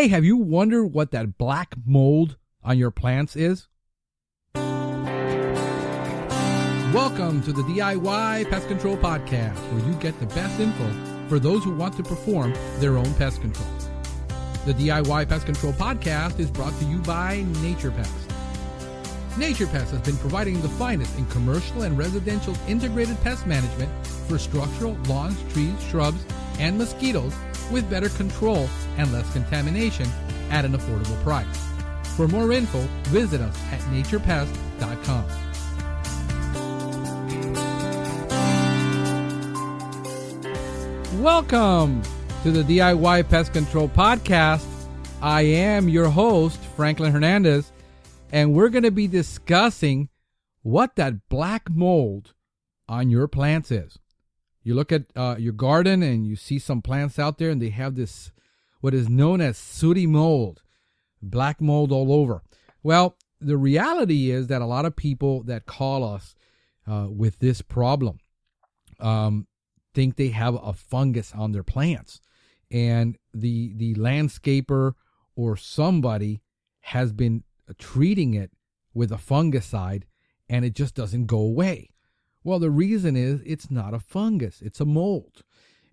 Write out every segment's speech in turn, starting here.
Hey, have you wondered what that black mold on your plants is? Welcome to the DIY Pest Control Podcast, where you get the best info for those who want to perform their own pest control. The DIY Pest Control Podcast is brought to you by Nature Pest. Nature Pest has been providing the finest in commercial and residential integrated pest management for structural, lawns, trees, shrubs, and mosquitoes with better control and less contamination at an affordable price. For more info, visit us at naturepest.com. Welcome to the DIY Pest Control Podcast. I am your host, Franklin Hernandez, and we're going to be discussing what that black mold on your plants is. You look at your garden and you see some plants out there and they have this, what is known as sooty mold, black mold all over. Well, the reality is that a lot of people that call us with this problem think they have a fungus on their plants. And the landscaper or somebody has been treating it with a fungicide and it just doesn't go away. Well, the reason is it's not a fungus, it's a mold.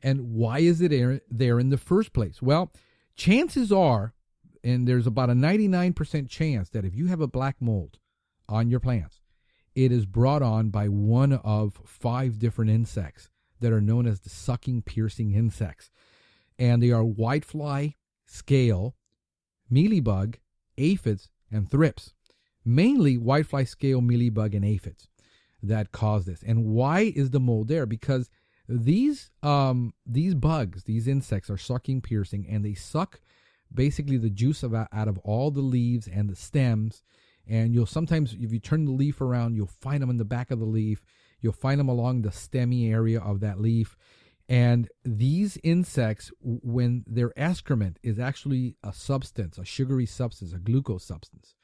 And why is it there in the first place? Well, chances are, and there's about a 99% chance that if you have a black mold on your plants, it is brought on by one of 5 different insects that are known as the sucking, piercing insects. And they are whitefly, scale, mealybug, aphids, and thrips. Mainly whitefly, scale, mealybug, and aphids that cause this. And why is the mold there? Because these bugs, these insects are sucking, piercing, and they suck basically the juice out of all the leaves and the stems. And you'll sometimes, if you turn the leaf around, you'll find them in the back of the leaf. You'll find them along the stemmy area of that leaf. And these insects, when their excrement is actually a substance, a sugary substance, a glucose substance,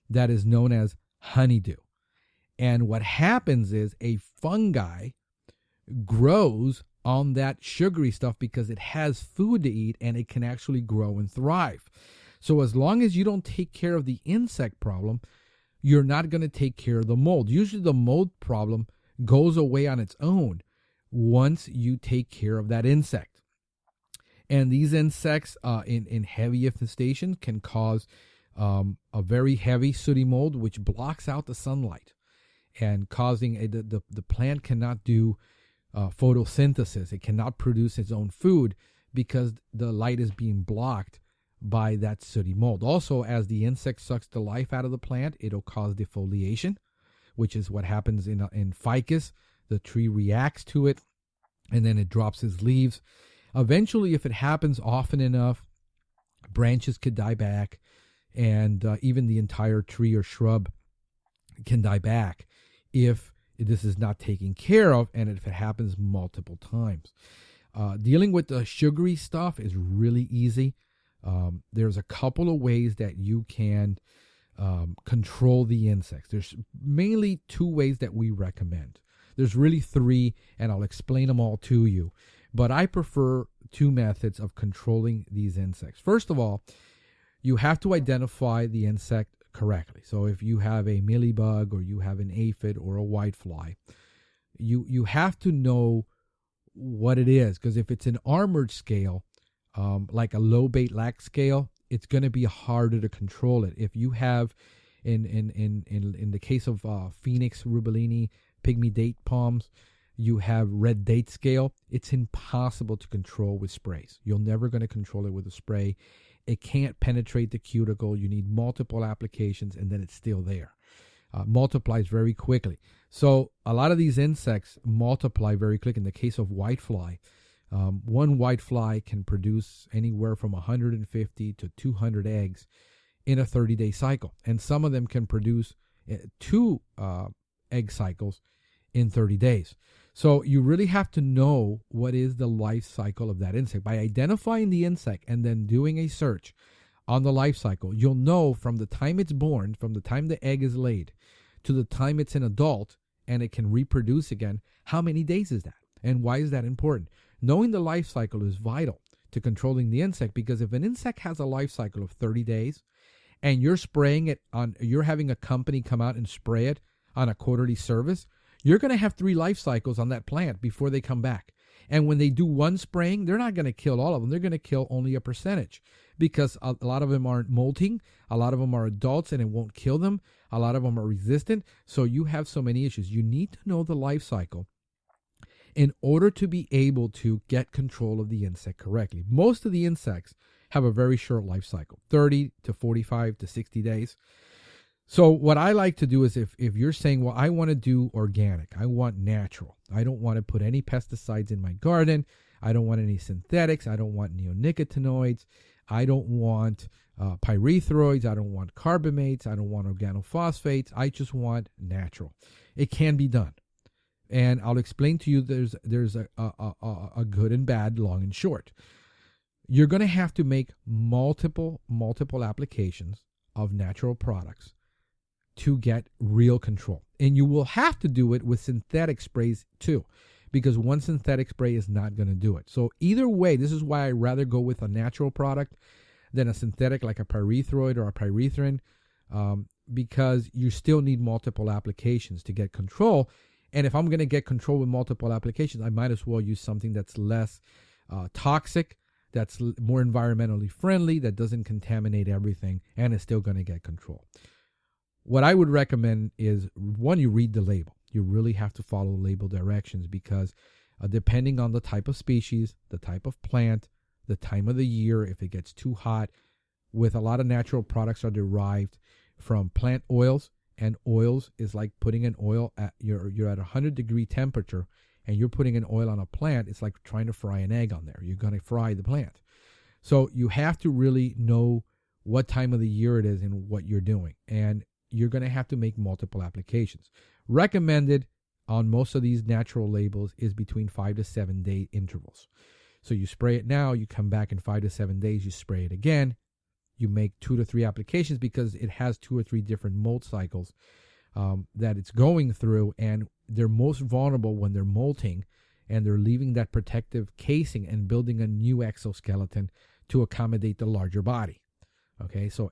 that is known as honeydew. And what happens is a fungi grows on that sugary stuff because it has food to eat and it can actually grow and thrive. So as long as you don't take care of the insect problem, you're not going to take care of the mold. Usually the mold problem goes away on its own once you take care of that insect. And these insects in heavy infestation can cause a very heavy sooty mold, which blocks out the sunlight and causing the plant cannot do photosynthesis. It cannot produce its own food because the light is being blocked by that sooty mold. Also, as the insect sucks the life out of the plant, it'll cause defoliation, which is what happens in ficus. The tree reacts to it, and then it drops its leaves. Eventually, if it happens often enough, branches could die back, and even the entire tree or shrub can die back if this is not taken care of, and if it happens multiple times. Dealing with the sugary stuff is really easy. There's a couple of ways that you can control the insects. There's mainly 2 ways that we recommend. There's really 3, and I'll explain them all to you. But I prefer 2 methods of controlling these insects. First of all, you have to identify the insect correctly. So if you have a mealybug or you have an aphid or a whitefly, you have to know what it is. Because if it's an armored scale, like a low bait lac scale, it's going to be harder to control it. If you have, in the case of Phoenix rubellini, pygmy date palms, you have red date scale. It's impossible to control with sprays. You're never going to control it with a spray. It can't penetrate the cuticle. You need multiple applications, and then it's still there. Multiplies very quickly. So a lot of these insects multiply very quick. In the case of whitefly, one whitefly can produce anywhere from 150 to 200 eggs in a 30-day cycle. And some of them can produce 2 egg cycles in 30 days. So you really have to know what is the life cycle of that insect. By identifying the insect and then doing a search on the life cycle, you'll know from the time it's born, from the time the egg is laid, to the time it's an adult and it can reproduce again, how many days is that? And why is that important? Knowing the life cycle is vital to controlling the insect, because if an insect has a life cycle of 30 days and you're spraying it you're having a company come out and spray it on a quarterly service, you're going to have 3 life cycles on that plant before they come back. And when they do one spraying, they're not going to kill all of them. They're going to kill only a percentage, because a lot of them aren't molting. A lot of them are adults and it won't kill them. A lot of them are resistant. So you have so many issues. You need to know the life cycle in order to be able to get control of the insect correctly. Most of the insects have a very short life cycle, 30 to 45 to 60 days. So what I like to do is, if you're saying, well, I want to do organic, I want natural, I don't want to put any pesticides in my garden, I don't want any synthetics, I don't want neonicotinoids, I don't want pyrethroids, I don't want carbamates, I don't want organophosphates, I just want natural. It can be done. And I'll explain to you there's a good and bad, long and short. You're going to have to make multiple applications of natural products to get real control. And you will have to do it with synthetic sprays too, because one synthetic spray is not going to do it. So either way, this is why I rather go with a natural product than a synthetic like a pyrethroid or a pyrethrin, because you still need multiple applications to get control. And if I'm going to get control with multiple applications, I might as well use something that's less toxic, that's more environmentally friendly, that doesn't contaminate everything, and is still going to get control. What I would recommend is, one, you read the label. You really have to follow label directions, because depending on the type of species, the type of plant, the time of the year, if it gets too hot, with a lot of natural products are derived from plant oils, and oils is like putting an oil at you're at 100-degree temperature and you're putting an oil on a plant. It's like trying to fry an egg on there. You're going to fry the plant. So you have to really know what time of the year it is and what you're doing. And you're going to have to make multiple applications. Recommended on most of these natural labels is between 5 to 7 day intervals. So you spray it now, you come back in 5 to 7 days, you spray it again. You make 2 to 3 applications, because it has 2 or 3 different mold cycles that it's going through, and they're most vulnerable when they're molting and they're leaving that protective casing and building a new exoskeleton to accommodate the larger body. Okay, so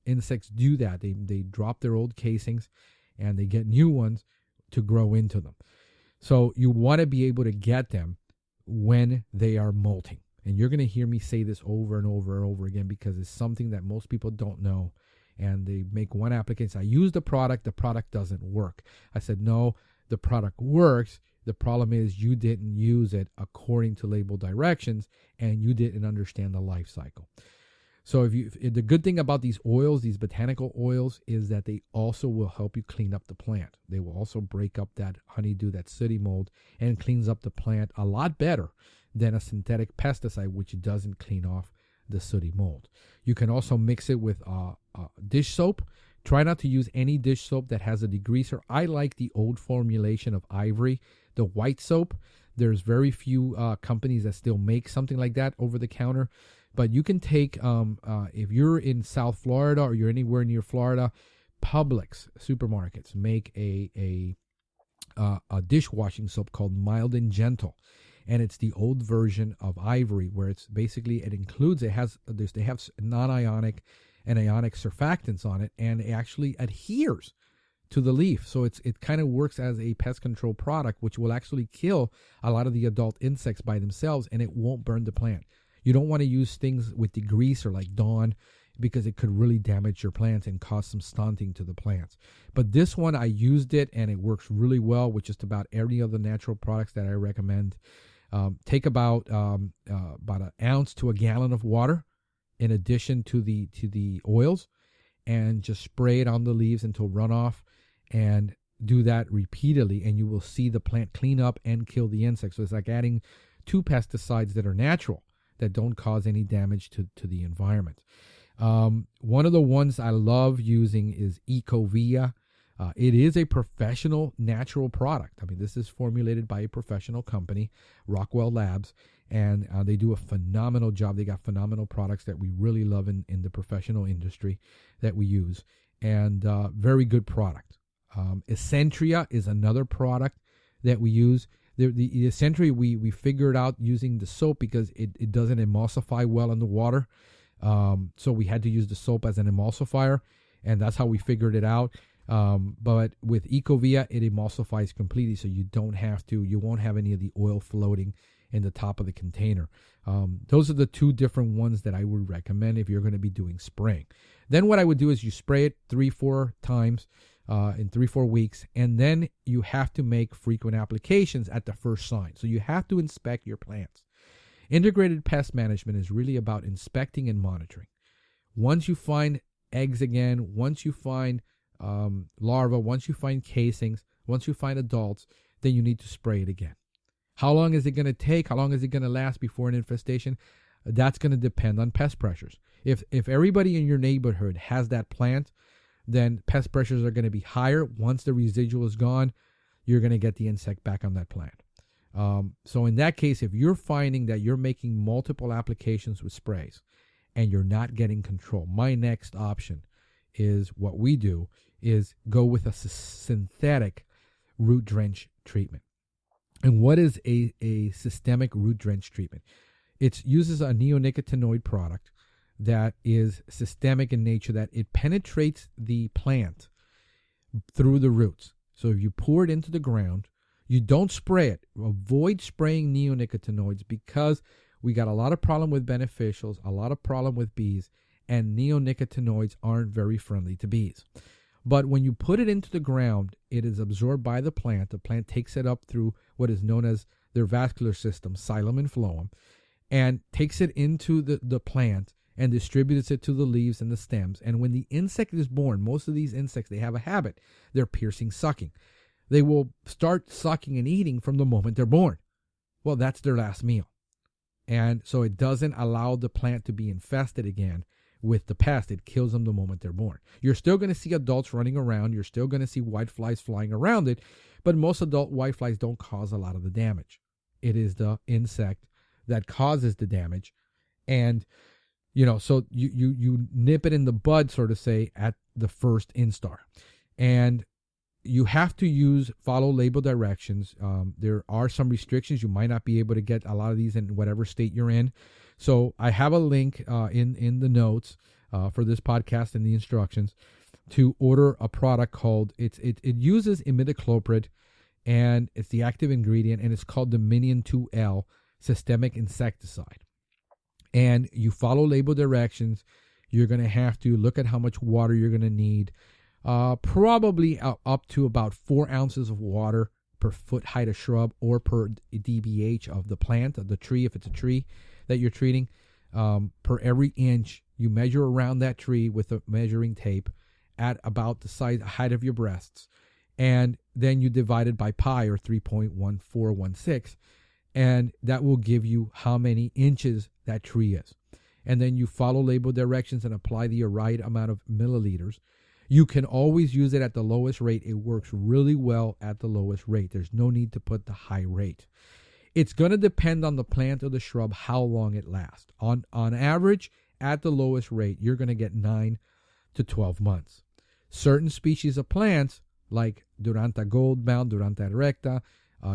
insects do that. They drop their old casings and they get new ones to grow into them. So you want to be able to get them when they are molting. And you're going to hear me say this over and over and over again, because it's something that most people don't know. And they make one application. I use the product doesn't work. I said, no, the product works. The problem is you didn't use it according to label directions, and you didn't understand the life cycle. So the good thing about these oils, these botanical oils, is that they also will help you clean up the plant. They will also break up that honeydew, that sooty mold, and cleans up the plant a lot better than a synthetic pesticide, which doesn't clean off the sooty mold. You can also mix it with dish soap. Try not to use any dish soap that has a degreaser. I like the old formulation of Ivory, the white soap. There's very few companies that still make something like that over the counter. But you can take, if you're in South Florida or you're anywhere near Florida, Publix supermarkets make a dishwashing soap called Mild and Gentle. And it's the old version of Ivory, where it's basically, they have non-ionic and ionic surfactants on it, and it actually adheres to the leaf. So it kind of works as a pest control product, which will actually kill a lot of the adult insects by themselves, and it won't burn the plant. You don't want to use things with degreaser like Dawn, because it could really damage your plants and cause some stunting to the plants. But this one, I used it, and it works really well with just about every other natural products that I recommend. Take about an ounce to a gallon of water in addition to the oils, and just spray it on the leaves until runoff, and do that repeatedly, and you will see the plant clean up and kill the insects. So it's like adding 2 pesticides that are natural, that don't cause any damage to the environment. One of the ones I love using is Ecovia. It is a professional natural product. I mean, this is formulated by a professional company, Rockwell Labs, and they do a phenomenal job. They got phenomenal products that we really love in the professional industry that we use, and very good product. Essentria is another product that we use. The century we figured out using the soap because it doesn't emulsify well in the water. So we had to use the soap as an emulsifier, and that's how we figured it out. But with Ecovia, it emulsifies completely, so you won't have any of the oil floating in the top of the container. Those are the two different ones that I would recommend if you're going to be doing spraying. Then what I would do is you spray it 3-4 times in 3-4 weeks, and then you have to make frequent applications at the first sign. So you have to inspect your plants. Integrated pest management is really about inspecting and monitoring. Once you find eggs again, once you find larvae, once you find casings, once you find adults, then you need to spray it again. How long is it going to take? How long is it going to last before an infestation? That's going to depend on pest pressures. If everybody in your neighborhood has that plant, then pest pressures are going to be higher. Once the residual is gone, you're going to get the insect back on that plant. So in that case, if you're finding that you're making multiple applications with sprays and you're not getting control, my next option is what we do is go with a synthetic root drench treatment. And what is a systemic root drench treatment? It uses a neonicotinoid product that is systemic in nature, that it penetrates the plant through the roots. So if you pour it into the ground, you don't spray it. Avoid spraying neonicotinoids because we got a lot of problem with beneficials, a lot of problem with bees, and neonicotinoids aren't very friendly to bees. But when you put it into the ground, it is absorbed by the plant. The plant takes it up through what is known as their vascular system, xylem and phloem, and takes it into the plant and distributes it to the leaves and the stems. And when the insect is born, most of these insects, they have a habit. They're piercing, sucking. They will start sucking and eating from the moment they're born. Well, that's their last meal. And so it doesn't allow the plant to be infested again with the pest. It kills them the moment they're born. You're still going to see adults running around. You're still going to see whiteflies flying around it, but most adult whiteflies don't cause a lot of the damage. It is the insect that causes the damage. And, so you nip it in the bud, sort of say, at the first instar. And you have to follow label directions. There are some restrictions. You might not be able to get a lot of these in whatever state you're in. So I have a link in the notes for this podcast and the instructions to order a product called, it uses imidacloprid, and it's the active ingredient, and it's called Dominion 2L Systemic Insecticide. And you follow label directions. You're going to have to look at how much water you're going to need. Probably up to about 4 ounces of water per foot height of shrub or per dBH of the plant, of the tree, if it's a tree that you're treating. Per every inch, you measure around that tree with a measuring tape at about the height of your breasts. And then you divide it by pi, or 3.1416. And that will give you how many inches that tree is. And then you follow label directions and apply the right amount of milliliters. You can always use it at the lowest rate. It works really well at the lowest rate. There's no need to put the high rate. It's going to depend on the plant or the shrub how long it lasts. On average, at the lowest rate, you're going to get 9 to 12 months. Certain species of plants, like Duranta goldbound, Duranta erecta,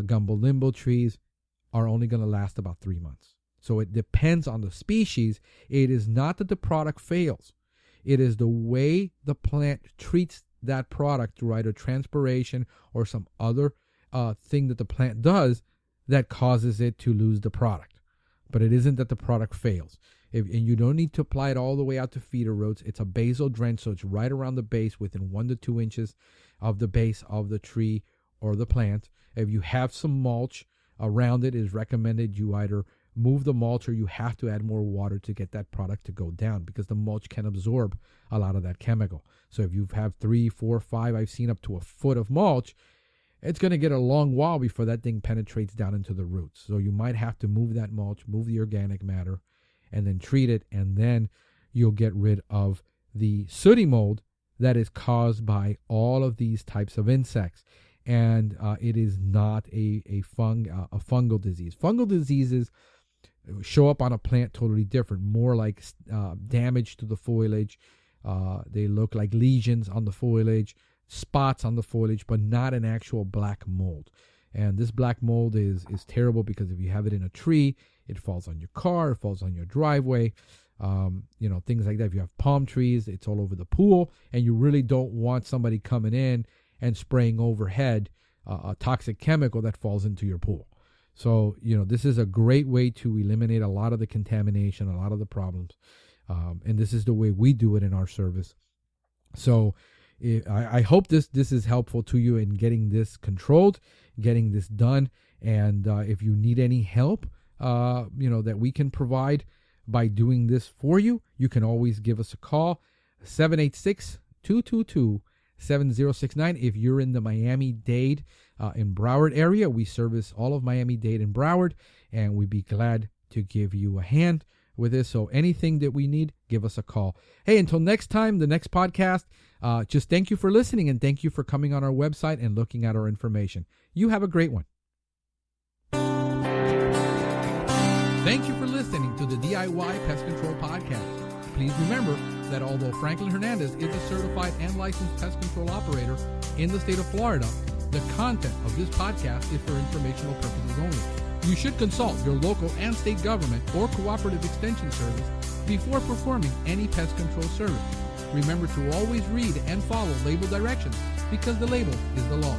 gumbo limbo trees, are only going to last about 3 months. So it depends on the species. It is not that the product fails. It is the way the plant treats that product through either transpiration or some other thing that the plant does that causes it to lose the product. But it isn't that the product fails. And you don't need to apply it all the way out to feeder rows. It's a basal drench, so it's right around the base, within 1 to 2 inches of the base of the tree or the plant. If you have some mulch around it, is recommended you either move the mulch or you have to add more water to get that product to go down, because the mulch can absorb a lot of that chemical. So if you have 3, 4, 5, I've seen up to a foot of mulch, it's going to get a long while before that thing penetrates down into the roots. So you might have to move that mulch, move the organic matter, and then treat it, and then you'll get rid of the sooty mold that is caused by all of these types of insects. And it is not a fungal disease. Fungal diseases show up on a plant totally different, more like damage to the foliage. They look like lesions on the foliage, spots on the foliage, but not an actual black mold. And this black mold is terrible because if you have it in a tree, it falls on your car, it falls on your driveway, things like that. If you have palm trees, it's all over the pool, and you really don't want somebody coming in and spraying overhead a toxic chemical that falls into your pool. So, this is a great way to eliminate a lot of the contamination, a lot of the problems. And this is the way we do it in our service. So I hope this is helpful to you in getting this controlled, getting this done. And if you need any help, that we can provide by doing this for you, you can always give us a call, 786-222-7069. If you're in the Miami-Dade in Broward area, we service all of Miami-Dade and Broward, and we'd be glad to give you a hand with this. So anything that we need, give us a call. Hey, until next time, the next podcast, just thank you for listening, and thank you for coming on our website and looking at our information. You have a great one. Thank you for listening to the DIY Pest Control Podcast. Please remember that although Franklin Hernandez is a certified and licensed pest control operator in the state of Florida, the content of this podcast is for informational purposes only. You should consult your local and state government or cooperative extension service before performing any pest control service. Remember to always read and follow label directions because the label is the law.